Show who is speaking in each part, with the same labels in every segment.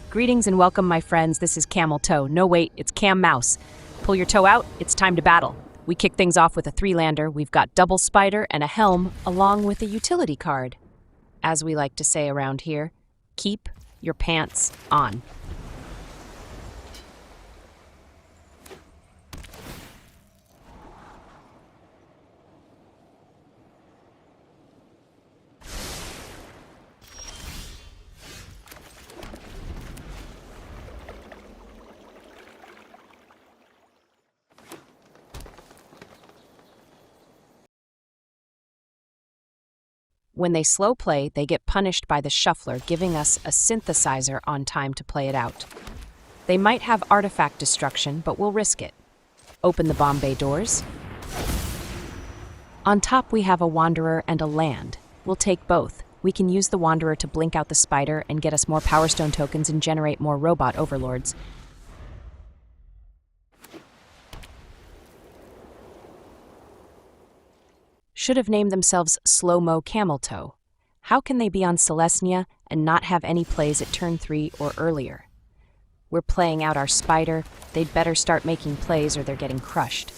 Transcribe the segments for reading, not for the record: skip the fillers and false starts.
Speaker 1: Greetings and welcome, my friends. This is Camel Toe. No, wait, it's Cam Mouse. Pull your toe out, it's time to battle. We kick things off with a 3-lander. We've got double Spider and a Helm, along with a utility card. As we like to say around here, keep your pants on. When they slow play, they get punished by the shuffler, giving us a synthesizer on time to play it out. They might have artifact destruction, but we'll risk it. Open the Bombay doors. On top we have a Wanderer and a land. We'll take both. We can use the Wanderer to blink out the Spider and get us more Power Stone tokens and generate more Robot Overlords. Should have named themselves Slow-Mo Camel Toe. How can they be on Celestia and not have any plays at turn 3 or earlier? We're playing out our Spider. They'd better start making plays or they're getting crushed.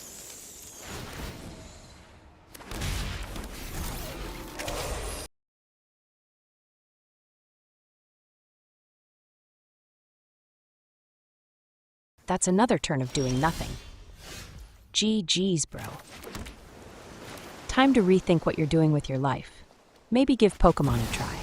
Speaker 1: That's another turn of doing nothing. GG's, bro. Time to rethink what you're doing with your life. Maybe give Pokemon a try.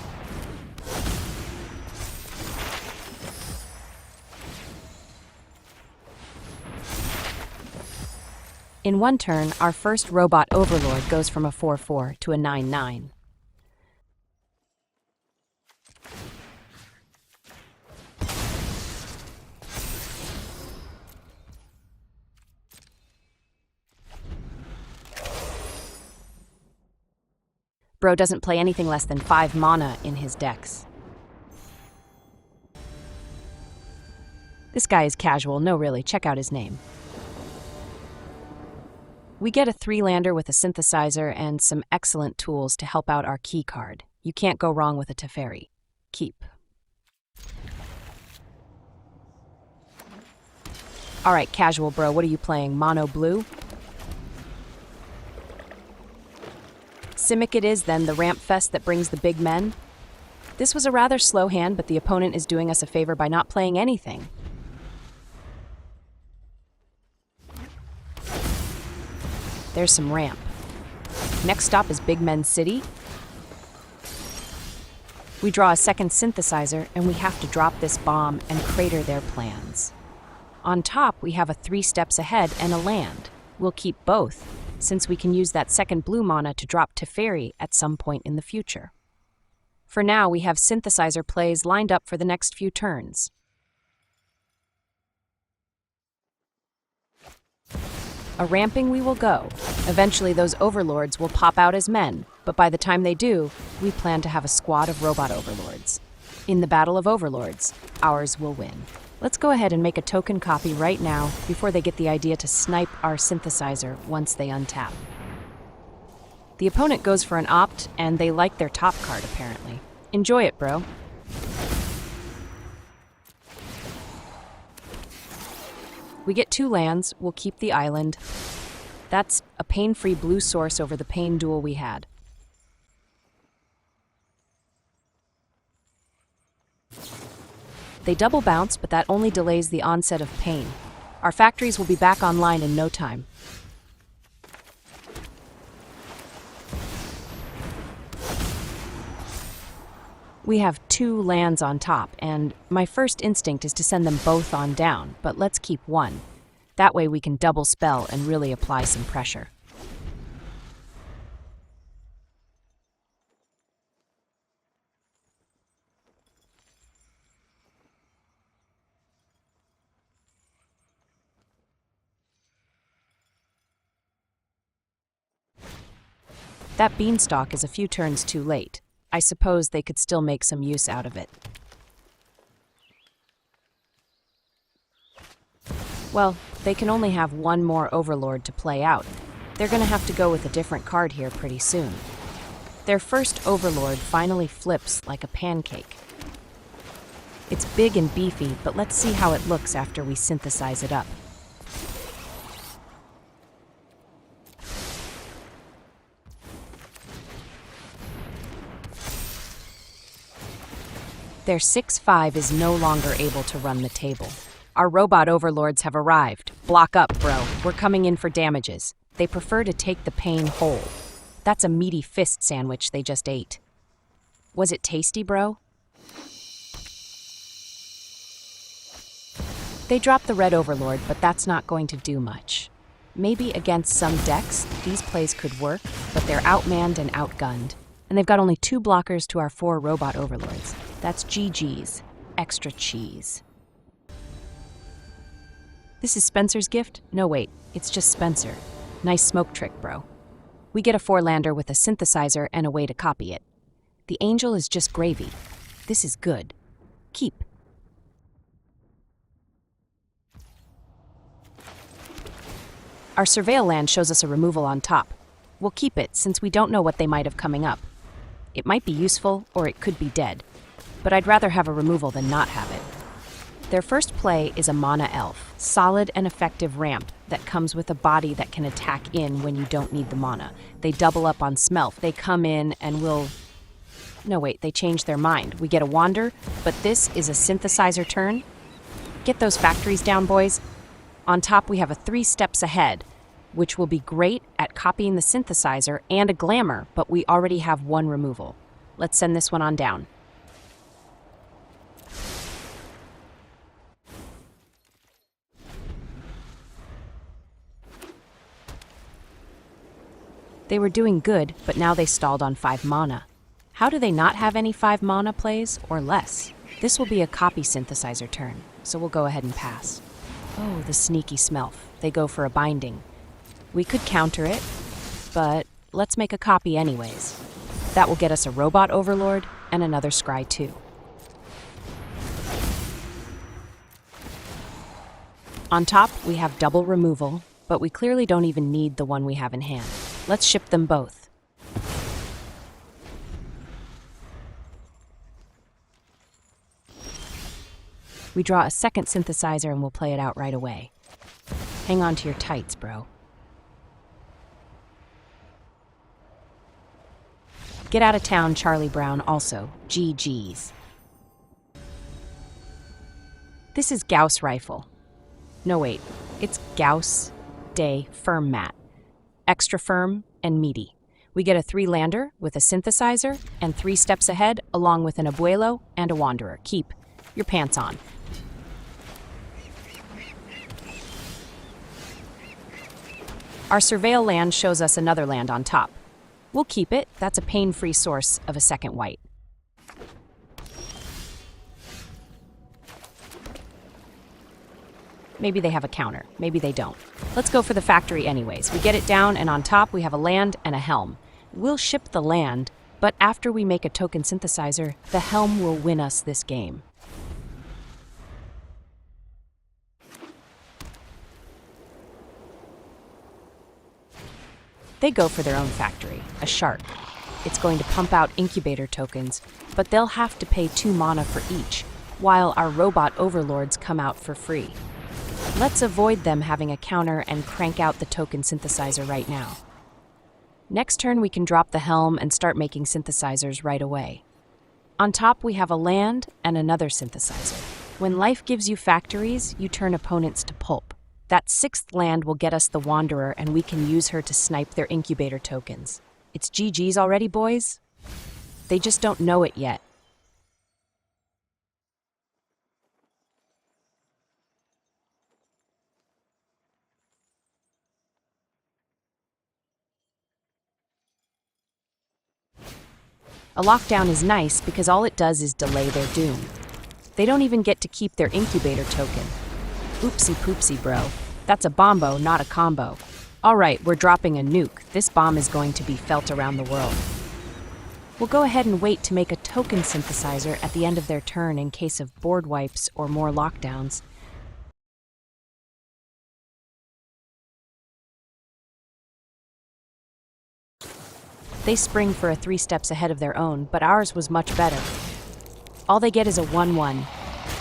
Speaker 1: In one turn, our first Robot Overlord goes from a 4/4 to a 9/9. Bro doesn't play anything less than 5 mana in his decks. This guy is casual, no really, check out his name. We get a 3-lander with a synthesizer and some excellent tools to help out our key card. You can't go wrong with a Teferi. Keep. Alright, casual bro, what are you playing? Mono blue? Simic it is, then, the ramp fest that brings the big men. This was a rather slow hand, but the opponent is doing us a favor by not playing anything. There's some ramp. Next stop is Big Men City. We draw a second synthesizer, and we have to drop this bomb and crater their plans. On top, we have a 3 steps ahead and a land. We'll keep both, since we can use that second blue mana to drop Teferi at some point in the future. For now, we have synthesizer plays lined up for the next few turns. A ramping we will go. Eventually those overlords will pop out as men, but by the time they do, we plan to have a squad of Robot Overlords. In the Battle of Overlords, ours will win. Let's go ahead and make a token copy right now before they get the idea to snipe our synthesizer once they untap. The opponent goes for an opt, and they like their top card, apparently. Enjoy it, bro. We get 2 lands, we'll keep the island. That's a pain-free blue source over the pain duel we had. They double bounce, but that only delays the onset of pain. Our factories will be back online in no time. We have 2 lands on top, and my first instinct is to send them both on down, but let's keep 1. That way we can double spell and really apply some pressure. That beanstalk is a few turns too late. I suppose they could still make some use out of it. Well, they can only have 1 more Overlord to play out. They're gonna have to go with a different card here pretty soon. Their first Overlord finally flips like a pancake. It's big and beefy, but let's see how it looks after we synthesize it up. Their 6'5" is no longer able to run the table. Our Robot Overlords have arrived. Block up, bro. We're coming in for damages. They prefer to take the pain whole. That's a meaty fist sandwich they just ate. Was it tasty, bro? They dropped the Red Overlord, but that's not going to do much. Maybe against some decks, these plays could work, but they're outmanned and outgunned. And they've got only 2 blockers to our 4 Robot Overlords. That's GG's. Extra cheese. This is Spencer's gift? No, wait. It's just Spencer. Nice smoke trick, bro. We get a 4-lander with a synthesizer and a way to copy it. The Angel is just gravy. This is good. Keep. Our Surveil land shows us a removal on top. We'll keep it since we don't know what they might have coming up. It might be useful, or it could be dead. But I'd rather have a removal than not have it. Their first play is a Mana Elf, solid and effective ramp that comes with a body that can attack in when you don't need the mana. They double up on Smelf. They come in and will... No, wait, they change their mind. We get a Wander, but this is a Synthesizer turn. Get those factories down, boys. On top, we have a 3 steps ahead, which will be great at copying the Synthesizer and a Glamour, but we already have 1 removal. Let's send this one on down. They were doing good, but now they stalled on 5 mana. How do they not have any 5 mana plays, or less? This will be a copy Synthesizer turn, so we'll go ahead and pass. Oh, the sneaky Smelf. They go for a binding. We could counter it, but let's make a copy anyways. That will get us a Robot Overlord and another Scry too. On top, we have double removal, but we clearly don't even need the one we have in hand. Let's ship them both. We draw a second Synthesizer and we'll play it out right away. Hang on to your tights, bro. Get out of town, Charlie Brown, also. GG's. This is Gauss Rifle. No, wait. It's Gauss Day Firm Mat. Extra firm and meaty. We get a 3-lander with a Synthesizer and 3 steps ahead, along with an Abuelo and a Wanderer. Keep your pants on. Our Surveil land shows us another land on top. We'll keep it. That's a pain-free source of a second white. Maybe they have a counter. Maybe they don't. Let's go for the factory anyways. We get it down, and on top we have a land and a Helm. We'll ship the land, but after we make a token Synthesizer, the Helm will win us this game. They go for their own factory, a shark. It's going to pump out incubator tokens, but they'll have to pay 2 mana for each, while our Robot Overlords come out for free. Let's avoid them having a counter and crank out the token Synthesizer right now. Next turn we can drop the Helm and start making Synthesizers right away. On top we have a land and another Synthesizer. When life gives you factories, you turn opponents to pulp. That 6th land will get us the Wanderer, and we can use her to snipe their incubator tokens. It's GG's already, boys? They just don't know it yet. A lockdown is nice because all it does is delay their doom. They don't even get to keep their incubator token. Oopsie poopsie, bro. That's a bombo, not a combo. Alright, we're dropping a nuke. This bomb is going to be felt around the world. We'll go ahead and wait to make a token Synthesizer at the end of their turn in case of board wipes or more lockdowns. They spring for a 3 steps ahead of their own, but ours was much better. All they get is a 1/1.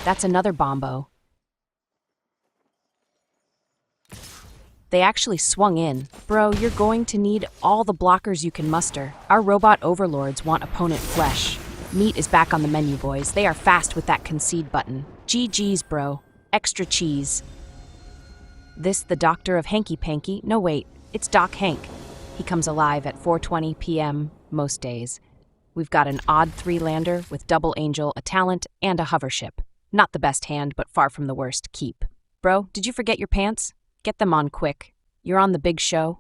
Speaker 1: That's another bombo. They actually swung in. Bro, you're going to need all the blockers you can muster. Our robot overlords want opponent flesh. Meat is back on the menu, boys. They are fast with that concede button. GG's, bro. Extra cheese. This the doctor of Hanky Panky? No, wait. It's Doc Hank. He comes alive at 4:20 p.m. most days. We've got an odd 3-lander with double angel, a talent, and a hovership. Not the best hand, but far from the worst. Keep. Bro, did you forget your pants? Get them on quick. You're on the big show.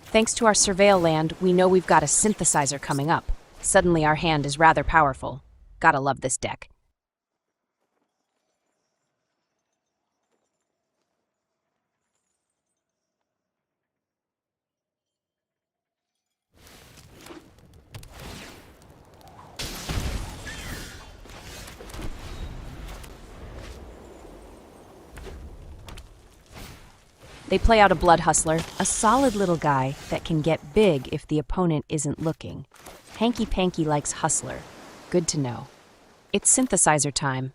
Speaker 1: Thanks to our surveil land, we know we've got a synthesizer coming up. Suddenly our hand is rather powerful. Gotta love this deck. They play out a Blood Hustler, a solid little guy that can get big if the opponent isn't looking. Hanky Panky likes Hustler. Good to know. It's synthesizer time.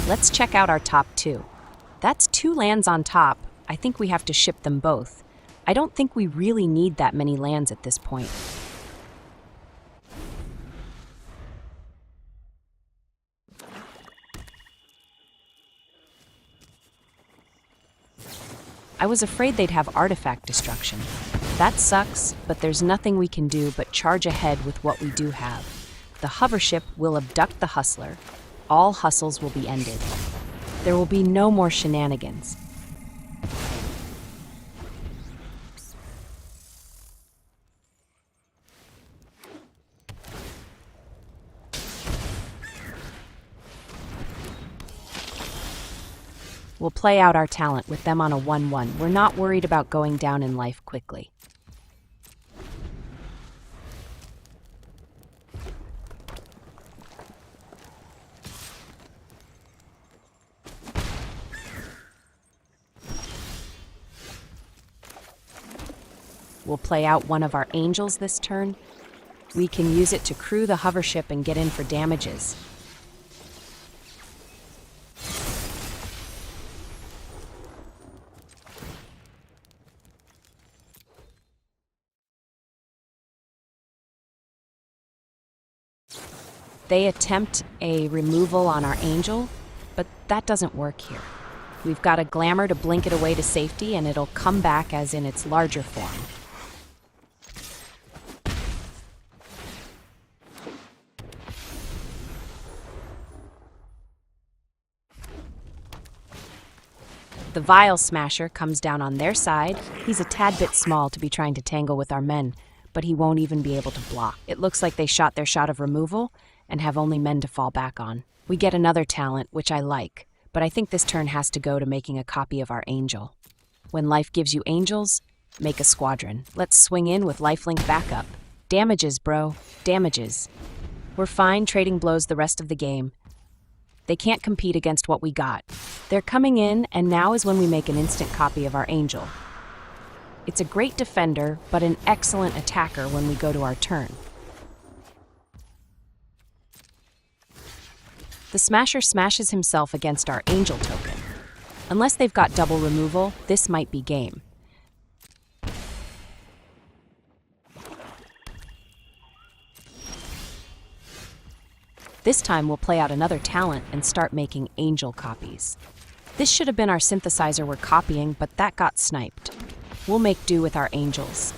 Speaker 1: Let's check out our top 2. That's 2 lands on top. I think we have to ship them both. I don't think we really need that many lands at this point. I was afraid they'd have artifact destruction. That sucks, but there's nothing we can do but charge ahead with what we do have. The hovership will abduct the hustler. All hustles will be ended. There will be no more shenanigans. We'll play out our talent with them on a 1-1. We're not worried about going down in life quickly. We'll play out one of our angels this turn. We can use it to crew the hovership and get in for damages. They attempt a removal on our angel, but that doesn't work here. We've got a glamour to blink it away to safety, and it'll come back as in its larger form. The Vial Smasher comes down on their side. He's a tad bit small to be trying to tangle with our men, but he won't even be able to block. It looks like they shot their shot of removal and have only men to fall back on. We get another talent, which I like, but I think this turn has to go to making a copy of our angel. When life gives you angels, make a squadron. Let's swing in with lifelink backup. Damages, bro. Damages. We're fine trading blows the rest of the game. They can't compete against what we got. They're coming in, and now is when we make an instant copy of our angel. It's a great defender, but an excellent attacker when we go to our turn. The Smasher smashes himself against our angel token. Unless they've got double removal, this might be game. This time we'll play out another talent and start making angel copies. This should have been our synthesizer we're copying, but that got sniped. We'll make do with our angels.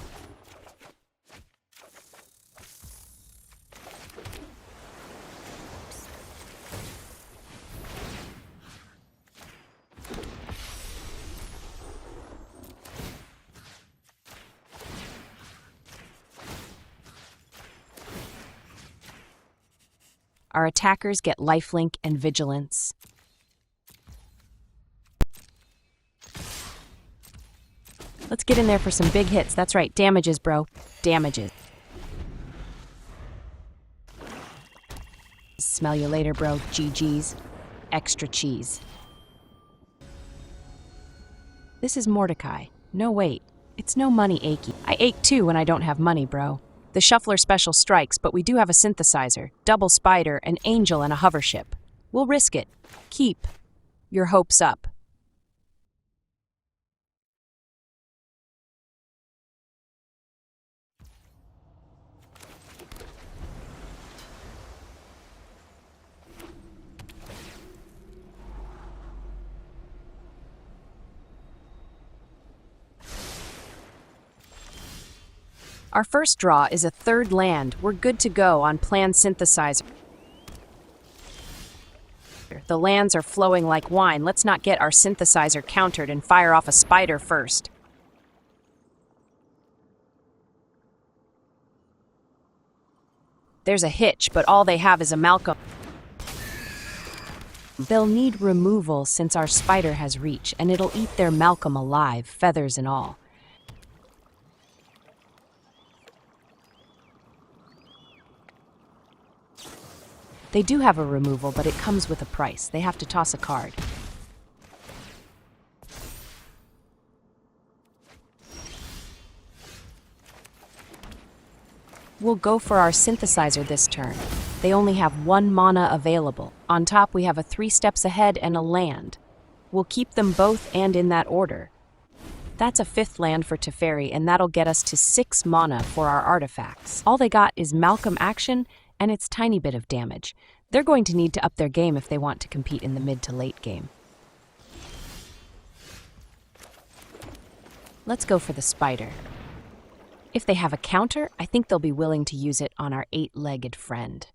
Speaker 1: Our attackers get lifelink and vigilance. Let's get in there for some big hits. That's right, damages, bro. Damages. Smell you later, bro. GG's. Extra cheese. This is Mordecai. No, wait. It's no money achy. I ache too when I don't have money, bro. The Shuffler special strikes, but we do have a Synthesizer, Double Spider, an Angel, and a Hovership. We'll risk it. Keep your hopes up. Our first draw is a third land. We're good to go on planned Synthesizer. The lands are flowing like wine. Let's not get our Synthesizer countered and fire off a Spider first. There's a hitch, but all they have is a Malcolm. They'll need removal since our Spider has reach, and it'll eat their Malcolm alive, feathers and all. They do have a removal, but it comes with a price. They have to toss a card. We'll go for our Synthesizer this turn. They only have 1 mana available. On top, we have a 3 steps ahead and a land. We'll keep them both and in that order. That's a 5th land for Teferi, and that'll get us to 6 mana for our artifacts. All they got is Malcolm action and its tiny bit of damage. They're going to need to up their game if they want to compete in the mid to late game. Let's go for the Spider. If they have a counter, I think they'll be willing to use it on our 8-legged friend.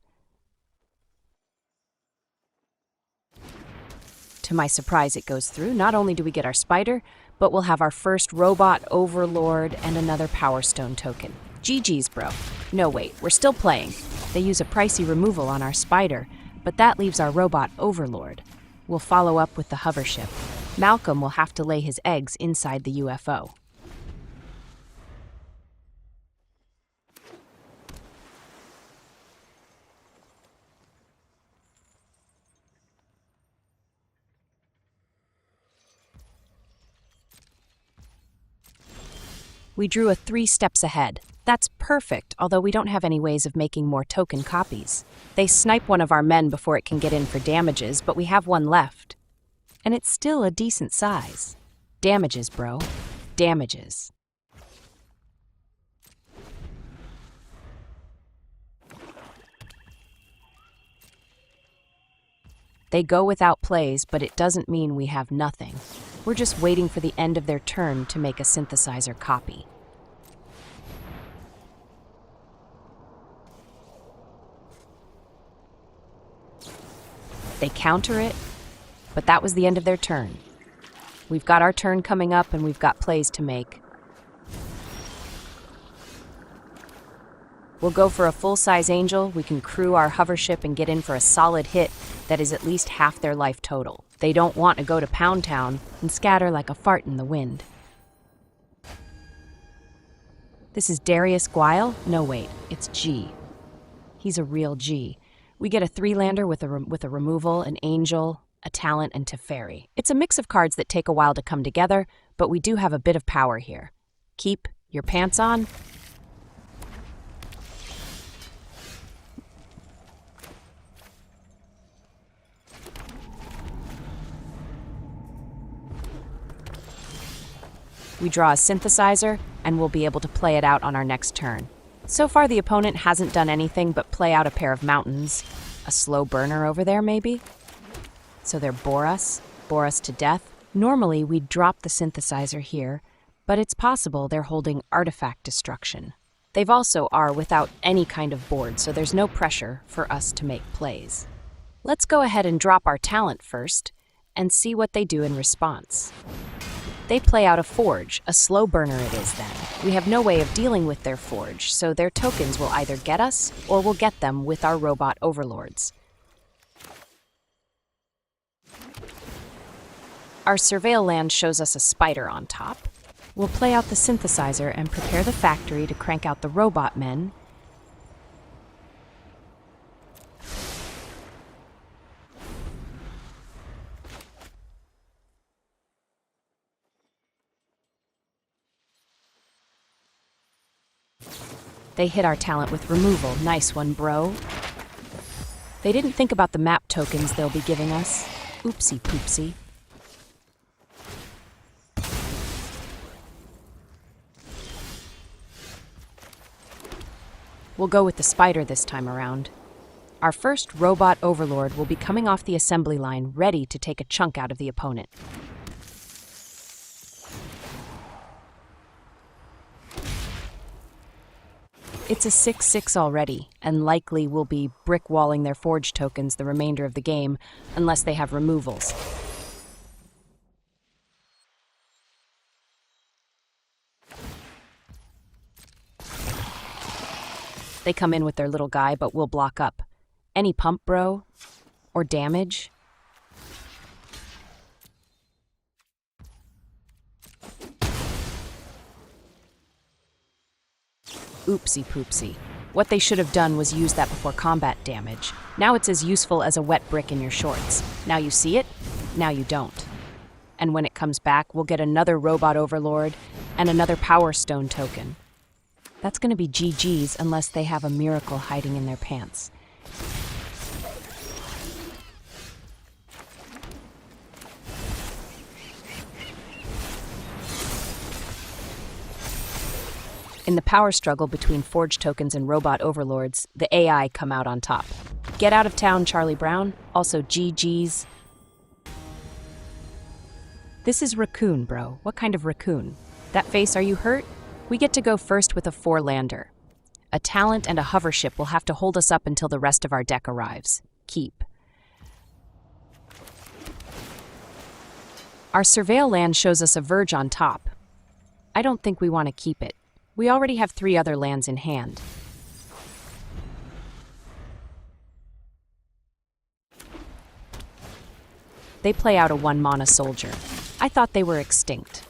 Speaker 1: To my surprise, it goes through. Not only do we get our Spider, but we'll have our first Robot Overlord and another Power Stone token. GG's, bro. No, wait, we're still playing. They use a pricey removal on our Spider, but that leaves our Robot Overlord. We'll follow up with the Hovership. Malcolm will have to lay his eggs inside the UFO. We drew a 3 steps ahead. That's perfect, although we don't have any ways of making more token copies. They snipe one of our men before it can get in for damages, but we have one left. And it's still a decent size. Damages, bro. Damages. They go without plays, but it doesn't mean we have nothing. We're just waiting for the end of their turn to make a Synthesizer copy. They counter it, but that was the end of their turn. We've got our turn coming up and we've got plays to make. We'll go for a full-size Angel. We can crew our Hovership and get in for a solid hit that is at least half their life total. They don't want to go to Pound Town and scatter like a fart in the wind. This is Darius Guile? No, wait, it's G. He's a real G. We get a 3-lander with a removal, an Angel, a Talent, and Teferi. It's a mix of cards that take a while to come together, but we do have a bit of power here. Keep your pants on. We draw a Synthesizer, and we'll be able to play it out on our next turn. So far, the opponent hasn't done anything but play out a pair of mountains. A slow burner over there, maybe? So they're bore us to death. Normally, we'd drop the Synthesizer here, but it's possible they're holding Artifact Destruction. They've also are without any kind of board, so there's no pressure for us to make plays. Let's go ahead and drop our Talent first, and see what they do in response. They play out a Forge, a slow burner it is then. We have no way of dealing with their Forge, so their tokens will either get us, or we'll get them with our Robot Overlords. Our Surveil land shows us a Spider on top. We'll play out the Synthesizer and prepare the factory to crank out the Robot Men. They hit our talent with removal. Nice one, bro. They didn't think about the map tokens they'll be giving us. Oopsie poopsie. We'll go with the spider this time around. Our first Robot Overlord will be coming off the assembly line, ready to take a chunk out of the opponent. It's a 6/6 already, and likely will be brick-walling their forge tokens the remainder of the game, unless they have removals. They come in with their little guy, but we'll block up. Any pump, bro? Or damage? Oopsie poopsie. What they should have done was use that before combat damage. Now it's as useful as a wet brick in your shorts. Now you see it, now you don't. And when it comes back, we'll get another Robot Overlord and another Power Stone token. That's going to be GG's unless they have a miracle hiding in their pants. In the power struggle between Forge tokens and Robot Overlords, the AI come out on top. Get out of town, Charlie Brown. Also, GG's. This is Raccoon, bro. What kind of raccoon? That face, are you hurt? We get to go first with a 4-lander. A talent and a hovership will have to hold us up until the rest of our deck arrives. Keep. Our Surveil land shows us a Verge on top. I don't think we want to keep it. We already have 3 other lands in hand. They play out a 1-mana soldier. I thought they were extinct.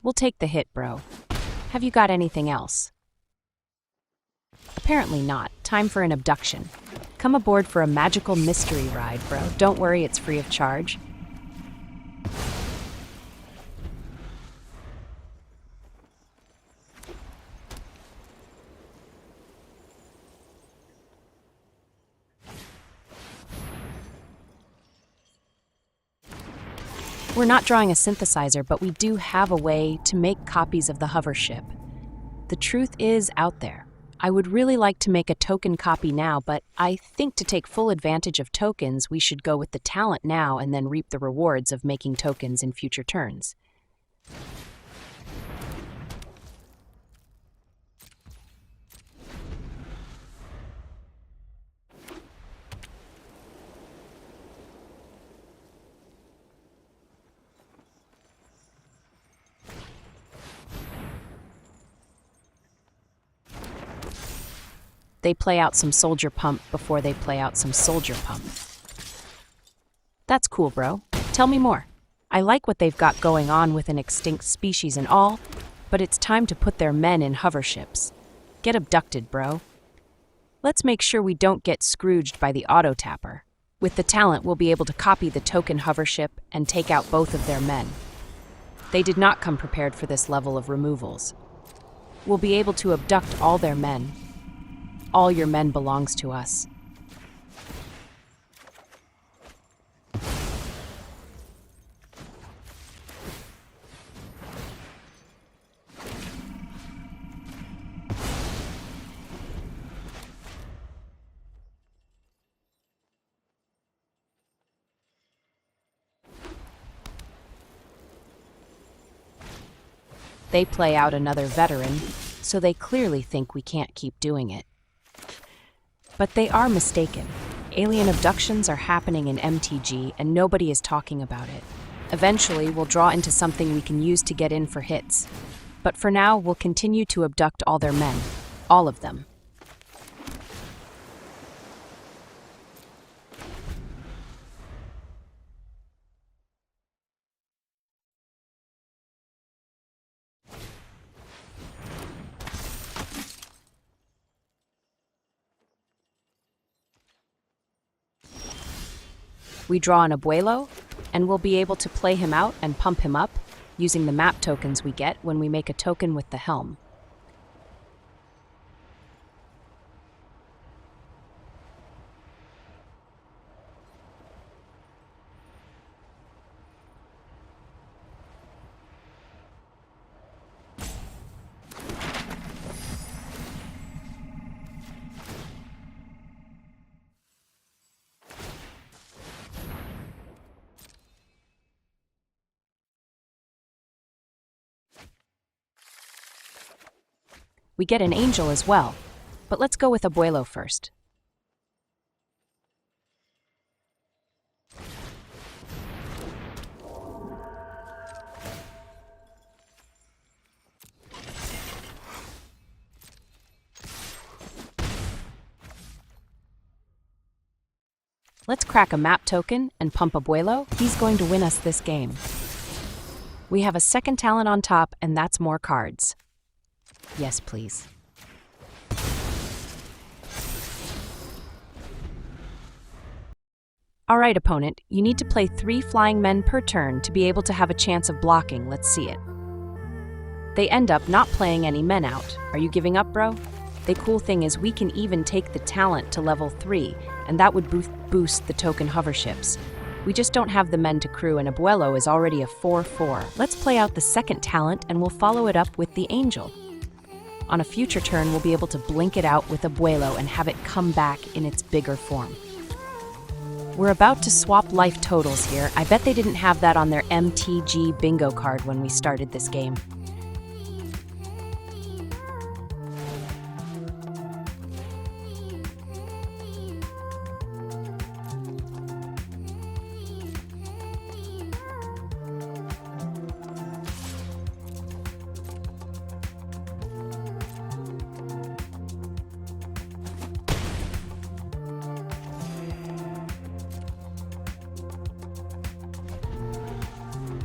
Speaker 1: We'll take the hit, bro. Have you got anything else? Apparently not. Time for an abduction. Come aboard for a magical mystery ride, bro. Don't worry, it's free of charge. We're not drawing a synthesizer, but we do have a way to make copies of the hovership. The truth is out there. I would really like to make a token copy now, but I think to take full advantage of tokens, we should go with the talent now and then reap the rewards of making tokens in future turns. They play out some soldier pump before they play out some soldier pump. That's cool, bro. Tell me more. I like what they've got going on with an extinct species and all, but it's time to put their men in hoverships. Get abducted, bro. Let's make sure we don't get Scrooged by the auto-tapper. With the talent, we'll be able to copy the token hovership and take out both of their men. They did not come prepared for this level of removals. We'll be able to abduct all their men. All your men belongs to us. They play out another veteran, so they clearly think we can't keep doing it. But they are mistaken. Alien abductions are happening in MTG, and nobody is talking about it. Eventually, we'll draw into something we can use to get in for hits. But for now, we'll continue to abduct all their men. All of them. We draw an Abuelo, and we'll be able to play him out and pump him up using the map tokens we get when we make a token with the helm. We get an angel as well, but let's go with Abuelo first. Let's crack a map token and pump Abuelo. He's going to win us this game. We have a second talent on top, and that's more cards. Yes, please. All right, opponent, you need to play 3 flying men per turn to be able to have a chance of blocking. Let's see it. They end up not playing any men out. Are you giving up, bro? The cool thing is we can even take the talent to level 3, and that would boost the token hoverships. We just don't have the men to crew, and Abuelo is already a 4/4. Let's play out the second talent, and we'll follow it up with the angel. On a future turn, we'll be able to blink it out with Abuelo and have it come back in its bigger form. We're about to swap life totals here. I bet they didn't have that on their MTG bingo card when we started this game.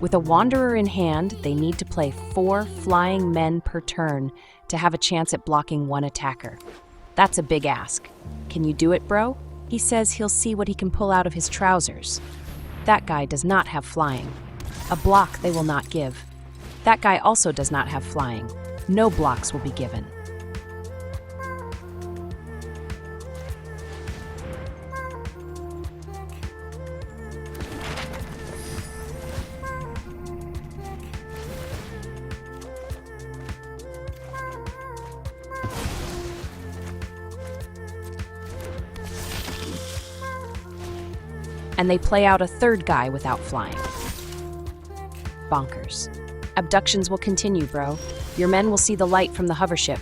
Speaker 1: With a Wanderer in hand, they need to play 4 flying men per turn to have a chance at blocking 1 attacker. That's a big ask. Can you do it, bro? He says he'll see what he can pull out of his trousers. That guy does not have flying. A block they will not give. That guy also does not have flying. No blocks will be given. And they play out a 3rd guy without flying. Bonkers. Abductions will continue, bro. Your men will see the light from the hovership.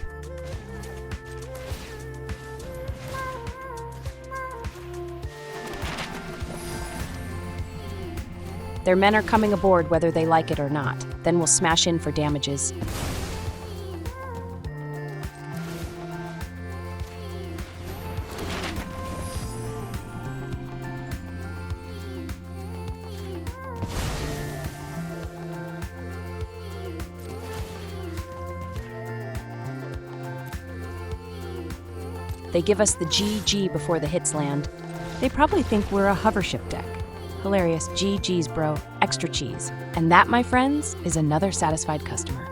Speaker 1: Their men are coming aboard whether they like it or not. Then we'll smash in for damages. They give us the GG before the hits land. They probably think we're a hovership deck. Hilarious. GG's, bro. Extra cheese. And that, my friends, is another satisfied customer.